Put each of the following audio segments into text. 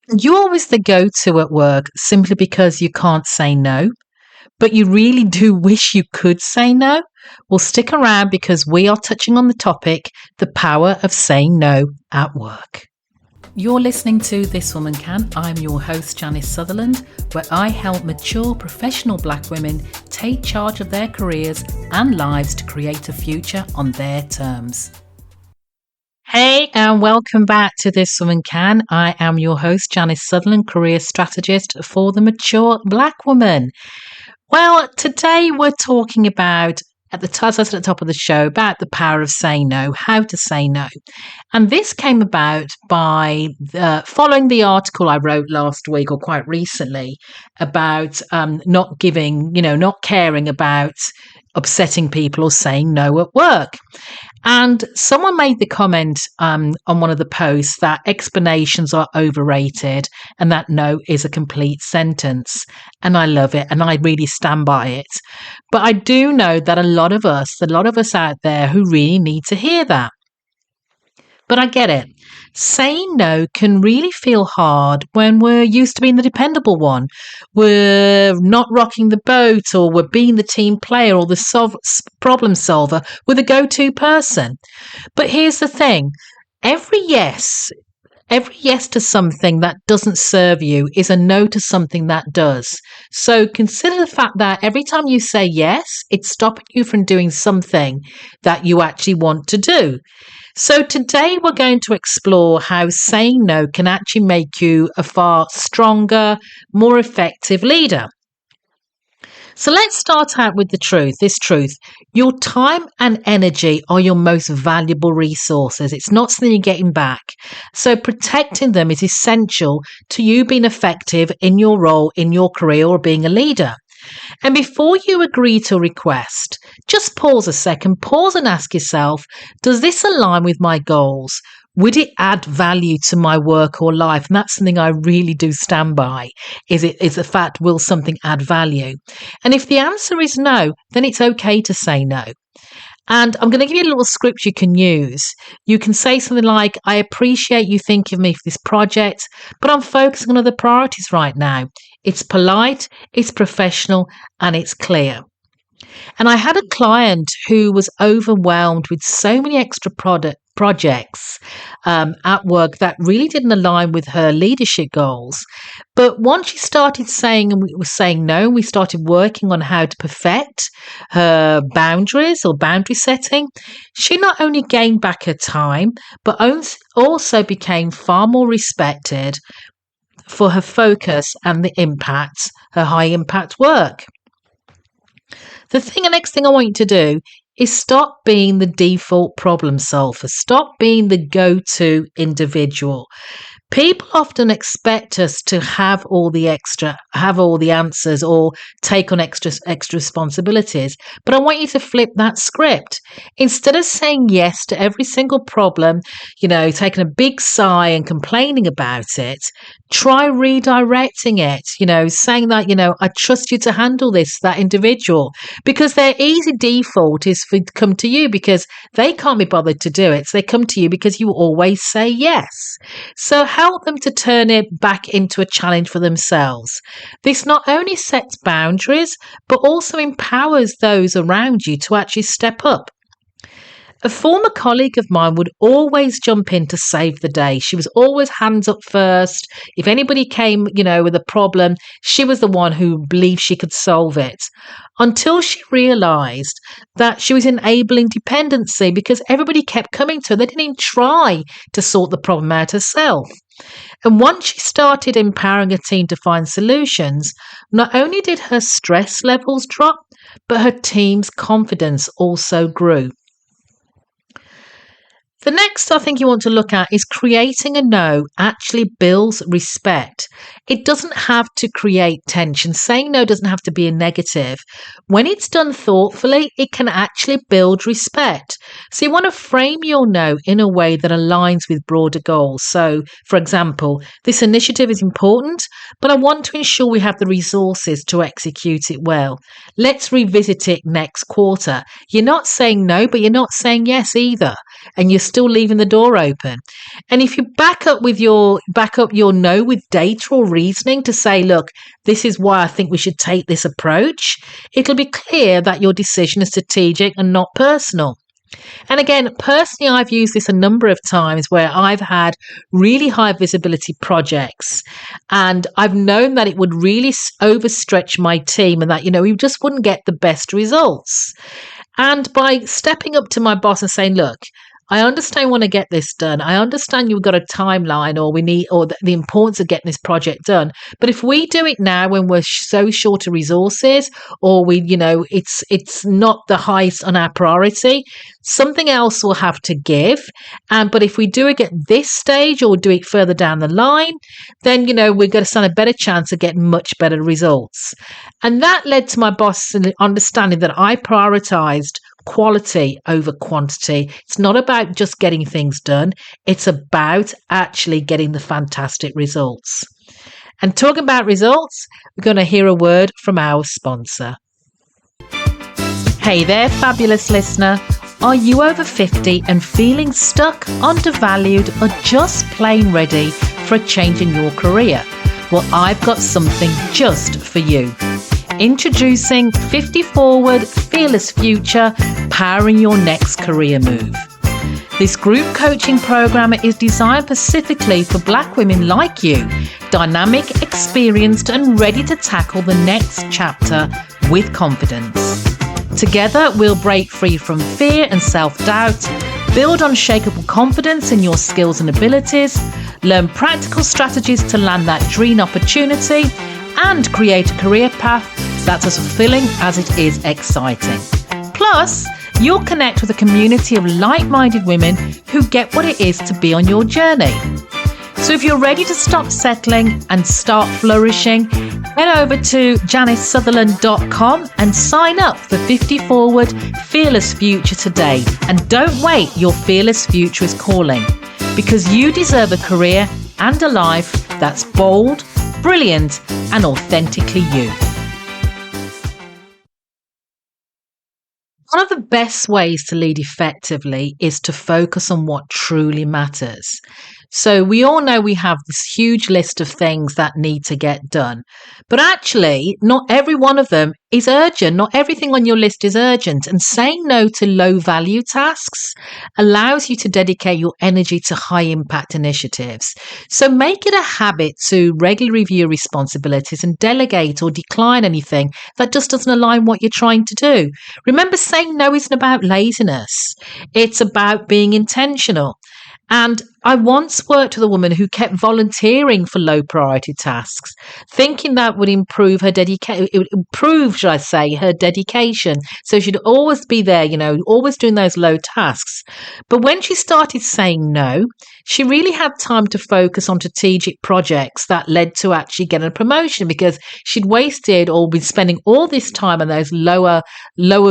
You're always the go-to at work simply because you can't say no, but you really do wish you could say no. Well, stick around because we are touching on the topic, the power of saying no at work. You're listening to This Woman Can. I'm your host, Janice Sutherland, where I help mature professional black women take charge of their careers and lives to create a future on their terms. Hey, and welcome back to This Woman Can. I am your host, Janice Sutherland, career strategist for the mature black woman. Well, today we're talking about, as I said at the top of the show, about the power of saying no, how to say no. And this came about by following the article I wrote last week or quite recently about not caring about upsetting people or saying no at work. And someone made the comment on one of the posts that explanations are overrated and that no is a complete sentence. And I love it and I really stand by it. But I do know that a lot of us out there who really need to hear that. But I get it. Saying no can really feel hard when we're used to being the dependable one. We're not rocking the boat, or we're being the team player or the problem solver. We're the go-to person. But here's the thing. Every yes to something that doesn't serve you is a no to something that does. So consider the fact that every time you say yes, it's stopping you from doing something that you actually want to do. So today we're going to explore how saying no can actually make you a far stronger, more effective leader. So let's start out with this truth. Your time and energy are your most valuable resources. It's not something you're getting back. So protecting them is essential to you being effective in your role, in your career, or being a leader. And before you agree to a request, just pause a second, pause and ask yourself, does this align with my goals? Would it add value to my work or life? And that's something I really do stand by. Is the fact, will something add value? And if the answer is no, then it's okay to say no. And I'm going to give you a little script you can use. You can say something like, I appreciate you thinking of me for this project, but I'm focusing on other priorities right now. It's polite, it's professional, and it's clear. And I had a client who was overwhelmed with so many extra projects at work that really didn't align with her leadership goals. But once she started saying, and we were saying no, we started working on how to perfect her boundaries or boundary setting, she not only gained back her time, but also became far more respected for her focus and the impact, her high impact work. The next thing I want you to do is stop being the default problem solver. Stop being the go-to individual. People often expect us to have all the answers or take on extra responsibilities. But I want you to flip that script. Instead of saying yes to every single problem, taking a big sigh and complaining about it, try redirecting it, saying that, I trust you to handle that individual, because their easy default is to come to you because they can't be bothered to do it. So they come to you because you always say yes. So help them to turn it back into a challenge for themselves. This not only sets boundaries, but also empowers those around you to actually step up. A former colleague of mine would always jump in to save the day. She was always hands up first. If anybody came, with a problem, she was the one who believed she could solve it. Until she realized that she was enabling dependency because everybody kept coming to her. They didn't even try to sort the problem out herself. And once she started empowering a team to find solutions, not only did her stress levels drop, but her team's confidence also grew. The next I think you want to look at is creating a no actually builds respect. It doesn't have to create tension. Saying no doesn't have to be a negative. When it's done thoughtfully, it can actually build respect. So you want to frame your no in a way that aligns with broader goals. So, for example, this initiative is important, but I want to ensure we have the resources to execute it well. Let's revisit it next quarter. You're not saying no, but you're not saying yes either. And you're still leaving the door open. And if you back up your no with data or reasoning to say, look, this is why I think we should take this approach, it'll be clear that your decision is strategic and not personal. And again, personally, I've used this a number of times where I've had really high visibility projects and I've known that it would really overstretch my team and that, we just wouldn't get the best results. And by stepping up to my boss and saying, look, I understand you want to get this done. I understand you've got a timeline or the importance of getting this project done. But if we do it now when we're so short of resources or it's not the highest on our priority, something else will have to give. But if we do it at this stage or do it further down the line, then, we're going to stand a better chance of getting much better results. And that led to my boss understanding that I prioritized quality over quantity. It's not about just getting things done. It's about actually getting the fantastic results. And talking about results, we're going to hear a word from our sponsor. Hey there, fabulous listener. Are you over 50 and feeling stuck, undervalued, or just plain ready for a change in your career? Well, I've got something just for you. Introducing 50 Forward, Fearless Future, powering your next career move. This group coaching program is designed specifically for Black women like you, dynamic, experienced, and ready to tackle the next chapter with confidence. Together, we'll break free from fear and self-doubt, build unshakable confidence in your skills and abilities, learn practical strategies to land that dream opportunity, and create a career path that's as fulfilling as it is exciting. Plus, you'll connect with a community of like-minded women who get what it is to be on your journey. So if you're ready to stop settling and start flourishing, head over to janicesutherland.com and sign up for 50 Forward, Fearless Future today. And don't wait, your fearless future is calling, because you deserve a career and a life that's bold, brilliant, and authentically you. One of the best ways to lead effectively is to focus on what truly matters. So we all know we have this huge list of things that need to get done, but actually not every one of them is urgent. Not everything on your list is urgent, and saying no to low value tasks allows you to dedicate your energy to high impact initiatives. So make it a habit to regularly review responsibilities and delegate or decline anything that just doesn't align with what you're trying to do. Remember, saying no isn't about laziness. It's about being intentional. And I once worked with a woman who kept volunteering for low priority tasks, thinking that would improve her dedication. It would improve, should I say, her dedication. So she'd always be there, always doing those low tasks. But when she started saying no, she really had time to focus on strategic projects that led to actually getting a promotion, because she'd wasted or been spending all this time on those lower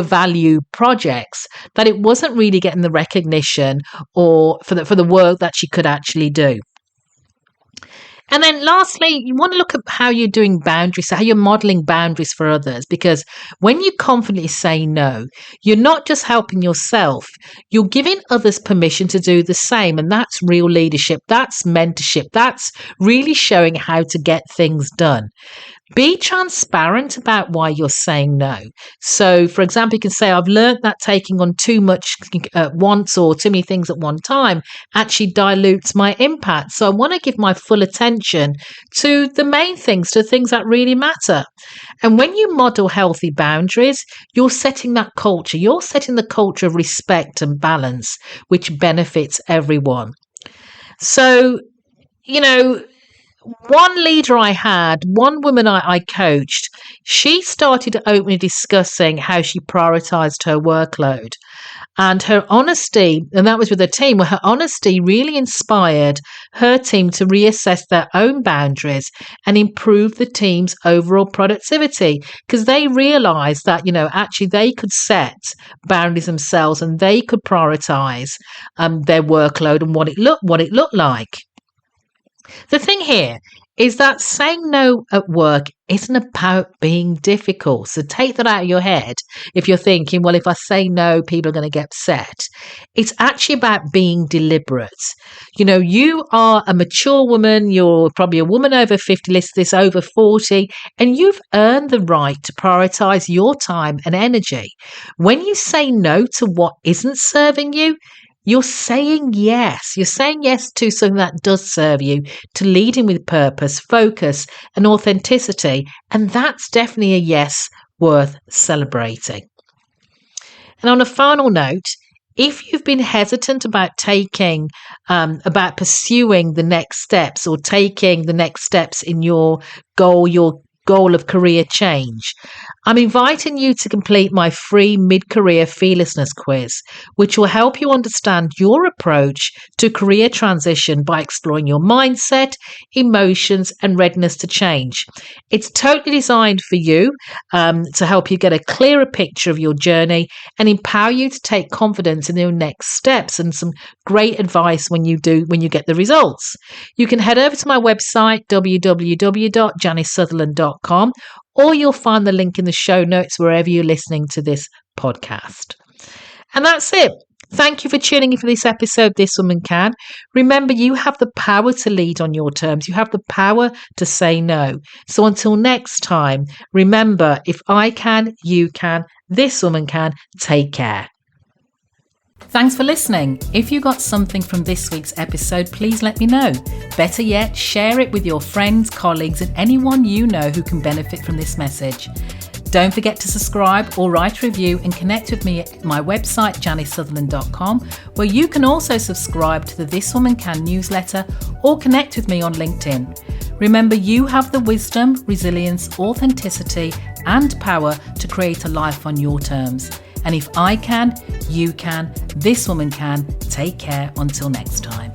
value projects that it wasn't really getting the recognition or for the work that she could actually do. And then lastly, you want to look at how you're doing boundaries, so how you're modeling boundaries for others, because when you confidently say no, you're not just helping yourself, you're giving others permission to do the same. And that's real leadership. That's mentorship. That's really showing how to get things done. Be transparent about why you're saying no. So, for example, you can say, I've learned that taking on too much at once or too many things at one time actually dilutes my impact. So I want to give my full attention to the main things, to things that really matter. And when you model healthy boundaries, you're setting that culture. You're setting the culture of respect and balance, which benefits everyone. So, one leader I had, one woman I coached, she started openly discussing how she prioritized her workload. And her honesty, and that was with her team, where her honesty really inspired her team to reassess their own boundaries and improve the team's overall productivity, because they realized that, actually they could set boundaries themselves and they could prioritize their workload and what it looked like. The thing here is that saying no at work isn't about being difficult. So take that out of your head if you're thinking, well, if I say no, people are going to get upset. It's actually about being deliberate. You know, you are a mature woman, you're probably a woman over 50, listen to this, over 40, and you've earned the right to prioritize your time and energy. When you say no to what isn't serving you, you're saying yes. You're saying yes to something that does serve you, to leading with purpose, focus, and authenticity. And that's definitely a yes worth celebrating. And on a final note, if you've been hesitant about about pursuing the next steps or taking the next steps in your goal of career change, I'm inviting you to complete my free mid-career fearlessness quiz, which will help you understand your approach to career transition by exploring your mindset, emotions, and readiness to change. It's totally designed for you to help you get a clearer picture of your journey and empower you to take confidence in your next steps, and some great advice when you get the results. You can head over to my website, www.janicesutherland.com, or you'll find the link in the show notes wherever you're listening to this podcast. And that's it. Thank you for tuning in for this episode, This Woman Can. Remember, you have the power to lead on your terms. You have the power to say no. So until next time, remember, if I can, you can, this woman can. Take care. Thanks for listening. If you got something from this week's episode, please let me know. Better yet, share it with your friends, colleagues, and anyone you know who can benefit from this message. Don't forget to subscribe or write a review and connect with me at my website, janicesutherland.com, where you can also subscribe to the This Woman Can newsletter or connect with me on LinkedIn. Remember, you have the wisdom, resilience, authenticity, and power to create a life on your terms. And if I can, you can, this woman can. Take care until next time.